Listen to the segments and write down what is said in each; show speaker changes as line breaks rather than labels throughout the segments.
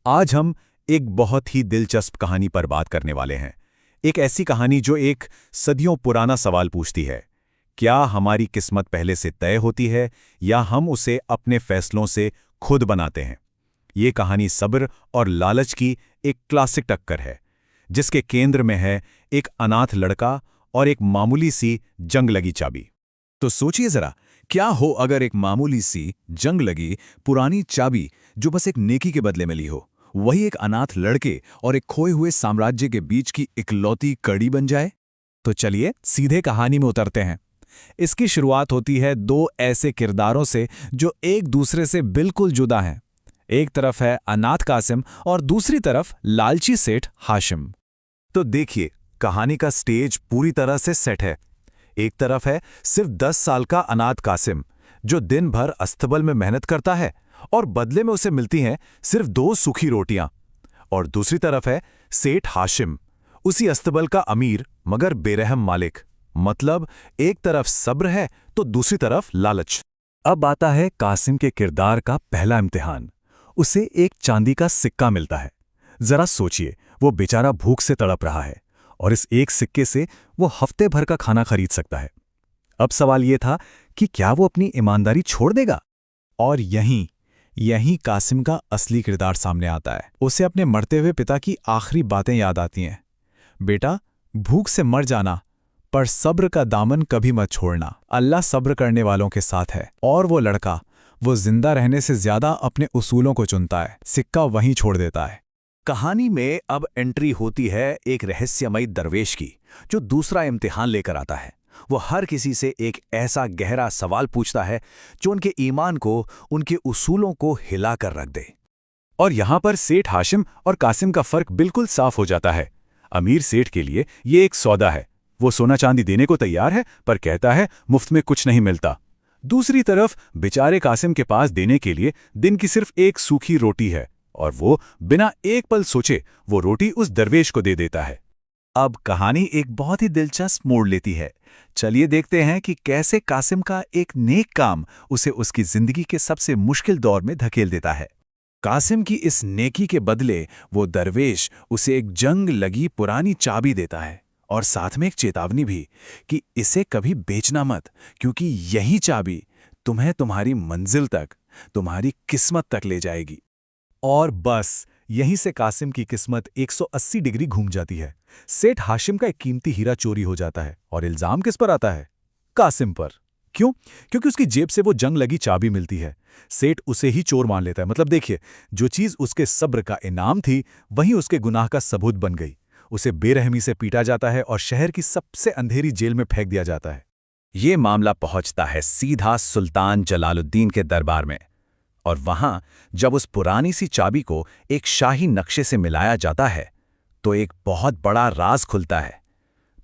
आज हम एक बहुत ही दिलचस्प कहानी पर बात करने वाले हैं। एक ऐसी कहानी जो एक सदियों पुराना सवाल पूछती है, क्या हमारी किस्मत पहले से तय होती है या हम उसे अपने फैसलों से खुद बनाते हैं। ये कहानी सब्र और लालच की एक क्लासिक टक्कर है, जिसके केंद्र में है एक अनाथ लड़का और एक मामूली सी जंग लगी चाबी।
तो सोचिए जरा, क्या हो अगर एक मामूली सी जंग लगी पुरानी चाबी जो बस एक नेकी के बदले मिली हो, वही एक अनाथ लड़के और एक खोए हुए साम्राज्य के बीच की इकलौती कड़ी बन जाए। तो चलिए सीधे कहानी में उतरते हैं। इसकी शुरुआत होती है दो ऐसे किरदारों से जो एक दूसरे से बिल्कुल जुदा हैं। एक तरफ है अनाथ कासिम और दूसरी तरफ लालची सेठ हाशिम।
तो देखिए, कहानी का स्टेज पूरी तरह से सेट है। एक तरफ है सिर्फ 10 साल का अनाथ कासिम, जो दिन भर अस्तबल में मेहनत करता है और बदले में उसे मिलती हैं सिर्फ 2 सूखी रोटियां। और दूसरी तरफ है सेठ हाशिम, उसी अस्तबल का अमीर मगर बेरहम मालिक। मतलब एक तरफ सब्र है तो दूसरी तरफ लालच।
अब आता है कासिम के किरदार का पहला इम्तिहान। उसे एक चांदी का सिक्का मिलता है। जरा सोचिए, वो बेचारा भूख से तड़प रहा है और इस एक सिक्के से वो हफ्ते भर का खाना खरीद सकता है। अब सवाल ये था कि क्या वो अपनी ईमानदारी छोड़ देगा? और यहीं कासिम का असली किरदार सामने आता है। उसे अपने मरते हुए पिता की आखिरी बातें याद आती हैं। बेटा, भूख से मर जाना, पर सब्र का दामन कभी मत छोड़ना। अल्लाह सब्र करने वालों के साथ है। और वो लड़का, वो जिंदा रहने से ज्यादा अपने उसूलों को चुनता है, सिक्का वहीं छोड़ देता है।
कहानी में अब एंट्री होती है एक रहस्यमयी दरवेश की, जो दूसरा इम्तिहान लेकर आता है। वो हर किसी से एक ऐसा गहरा सवाल पूछता है जो उनके ईमान को, उनके उसूलों को हिला कर रख दे।
और यहां पर सेठ हाशिम और कासिम का फर्क बिल्कुल साफ हो जाता है। अमीर सेठ के लिए ये एक सौदा है। वो सोना चांदी देने को तैयार है, पर कहता है मुफ्त में कुछ नहीं मिलता। दूसरी तरफ बेचारे कासिम के पास देने के लिए दिन की सिर्फ एक सूखी रोटी है, और वो बिना एक पल सोचे वो रोटी उस दरवेश को दे देता है।
अब कहानी एक बहुत ही दिलचस्प मोड़ लेती है। चलिए देखते हैं कि कैसे कासिम का एक नेक काम उसे उसकी जिंदगी के सबसे मुश्किल दौर में धकेल देता है। कासिम की इस नेकी के बदले वो दरवेश उसे एक जंग लगी पुरानी चाबी देता है, और साथ में एक चेतावनी भी कि इसे कभी बेचना मत, क्योंकि यही चाबी तुम्हें तुम्हारी मंजिल तक, तुम्हारी किस्मत तक ले जाएगी। और बस यहीं से कासिम की किस्मत 180 डिग्री घूम जाती है। सेठ हाशिम का एक कीमती हीरा चोरी हो जाता है, और इल्जाम किस पर आता है? कासिम पर। क्यों? क्योंकि उसकी जेब से वो जंग लगी चाबी मिलती है। सेठ उसे ही चोर मान लेता है। मतलब देखिए, जो चीज उसके सब्र का इनाम थी, वही उसके गुनाह का सबूत बन गई। उसे बेरहमी से पीटा जाता है और शहर की सबसे अंधेरी जेल में फेंक दिया जाता है। ये मामला पहुंचता है सीधा सुल्तान जलालुद्दीन के दरबार में। और वहां जब उस पुरानी सी चाबी को एक शाही नक्शे से मिलाया जाता है, तो एक बहुत बड़ा राज खुलता है।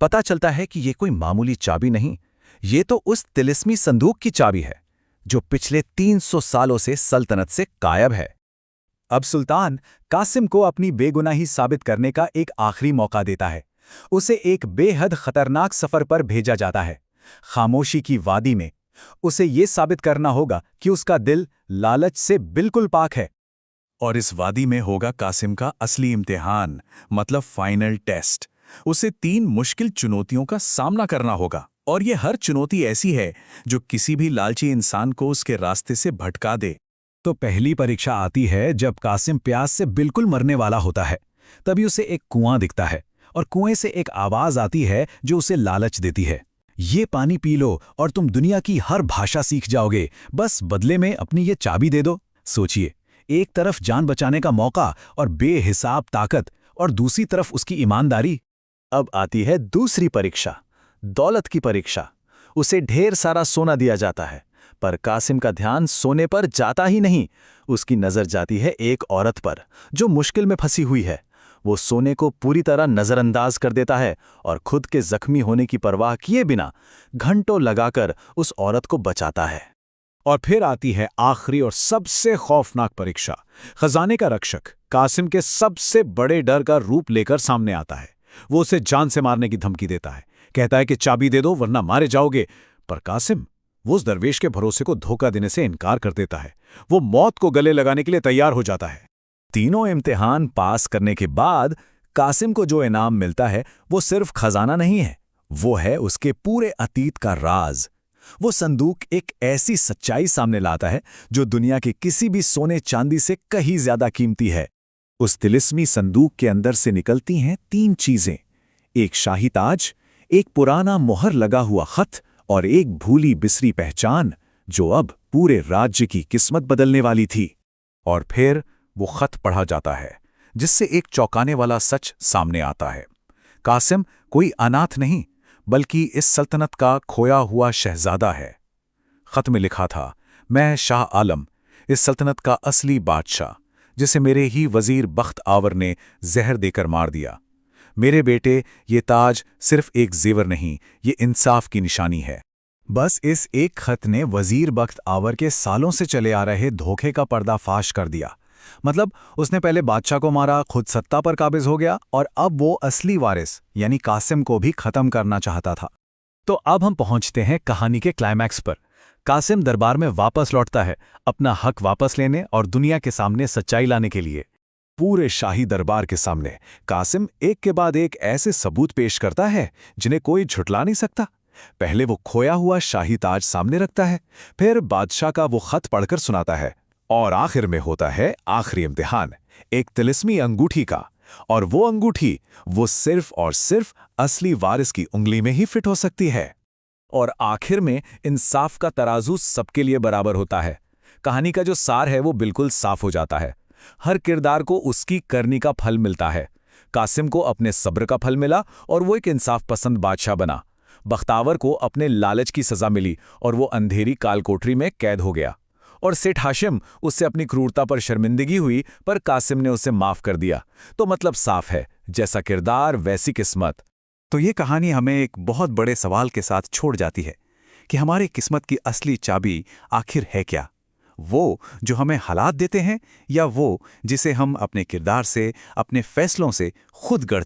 पता चलता है कि ये कोई मामूली चाबी नहीं, ये तो उस तिलिस्मी संदूक की चाबी है, जो पिछले 300 सालों से सल्तनत से गायब है। अब सुल्तान कासिम को अपनी बेगुनाही साबित करने का एक आखिरी मौका देता है। उसे एक बेहद खतरनाक सफर पर भेजा जाता है, खामोशी की वादी में। उसे ये साबित करना होगा कि उसका दिल लालच से बिल्कुल पाक है। और इस वादी में होगा कासिम का असली इम्तिहान, मतलब फाइनल टेस्ट। उसे 3 मुश्किल चुनौतियों का सामना करना होगा, और ये हर चुनौती ऐसी है जो किसी भी लालची इंसान को उसके रास्ते से भटका दे।
तो पहली परीक्षा आती है जब कासिम प्यास से बिल्कुल मरने वाला होता है। तभी उसे एक कुआं दिखता है, और कुएं से एक आवाज आती है जो उसे लालच देती है। ये पानी पी लो और तुम दुनिया की हर भाषा सीख जाओगे, बस बदले में अपनी ये चाबी दे दो। सोचिए, एक तरफ जान बचाने का मौका और बेहिसाब ताकत, और दूसरी तरफ उसकी ईमानदारी।
अब आती है दूसरी परीक्षा, दौलत की परीक्षा। उसे ढेर सारा सोना दिया जाता है, पर कासिम का ध्यान सोने पर जाता ही नहीं। उसकी नजर जाती है एक औरत पर जो मुश्किल में फंसी हुई है। वो सोने को पूरी तरह नजरअंदाज कर देता है और खुद के जख्मी होने की परवाह किए बिना घंटों लगाकर उस औरत को बचाता है।
और फिर आती है आखिरी और सबसे खौफनाक परीक्षा। खजाने का रक्षक कासिम के सबसे बड़े डर का रूप लेकर सामने आता है। वो उसे जान से मारने की धमकी देता है, कहता है कि चाबी दे दो वरना मारे जाओगे। पर कासिम वो उस दरवेश के भरोसे को धोखा देने से इनकार कर देता है। वो मौत को गले लगाने के लिए तैयार हो जाता है। तीनों इम्तिहान पास करने के बाद कासिम को जो इनाम मिलता है वो सिर्फ खजाना नहीं है, वो है उसके पूरे अतीत का राज। वो संदूक एक ऐसी सच्चाई सामने लाता है जो दुनिया के किसी भी सोने चांदी से कहीं ज्यादा कीमती है।
उस तिलिस्मी संदूक के अंदर से निकलती हैं 3 चीजें, एक शाही ताज, एक पुराना मोहर लगा हुआ खत और एक भूली बिसरी पहचान जो अब पूरे राज्य की किस्मत बदलने वाली थी। और फिर वो खत पढ़ा जाता है जिससे एक चौंकाने वाला सच सामने आता है। कासिम कोई अनाथ नहीं बल्कि इस सल्तनत का खोया हुआ शहजादा है। खत में लिखा था, मैं शाह आलम, इस सल्तनत का असली बादशाह, जिसे मेरे ही वजीर बख्त आवर ने जहर देकर मार दिया। मेरे बेटे, ये ताज सिर्फ एक जेवर नहीं, ये इंसाफ की निशानी है।
बस इस एक खत ने वजीर बख्त आवर के सालों से चले आ रहे धोखे का पर्दाफाश कर दिया। मतलब उसने पहले बादशाह को मारा, खुद सत्ता पर काबिज हो गया और अब वो असली वारिस यानी कासिम को भी खत्म करना चाहता था। तो अब हम पहुंचते हैं कहानी के क्लाइमैक्स पर। कासिम दरबार में वापस लौटता है, अपना हक वापस लेने और दुनिया के सामने सच्चाई लाने के लिए।
पूरे शाही दरबार के सामने कासिम एक के बाद एक ऐसे सबूत पेश करता है जिन्हें कोई झुठला नहीं सकता। पहले वो खोया हुआ शाही ताज सामने रखता है, फिर बादशाह का वो खत पढ़कर सुनाता है, और आखिर में होता है आखिरी इम्तिहान, एक तिलिस्मी अंगूठी का। और वो अंगूठी वो सिर्फ और सिर्फ असली वारिस की उंगली में ही फिट हो सकती है। और आखिर में इंसाफ का तराजू सबके लिए बराबर होता है। कहानी का जो सार है वो बिल्कुल साफ हो जाता है। हर किरदार को उसकी करनी का फल मिलता है। कासिम को अपने सब्र का फल मिला और वो एक इंसाफ पसंद बादशाह बना। बख्तावर को अपने लालच की सजा मिली और वो अंधेरी कालकोठरी में कैद हो गया। और सेठ हाशिम, उससे अपनी क्रूरता पर शर्मिंदगी हुई पर कासिम ने उसे माफ कर दिया। तो मतलब साफ है, जैसा किरदार वैसी किस्मत।
तो ये कहानी हमें एक बहुत बड़े सवाल के साथ छोड़ जाती है कि हमारी किस्मत की असली चाबी आखिर है क्या? वो जो हमें हालात देते हैं या वो जिसे हम अपने किरदार से, अपने फैसलों से खुद गढ़ते हैं?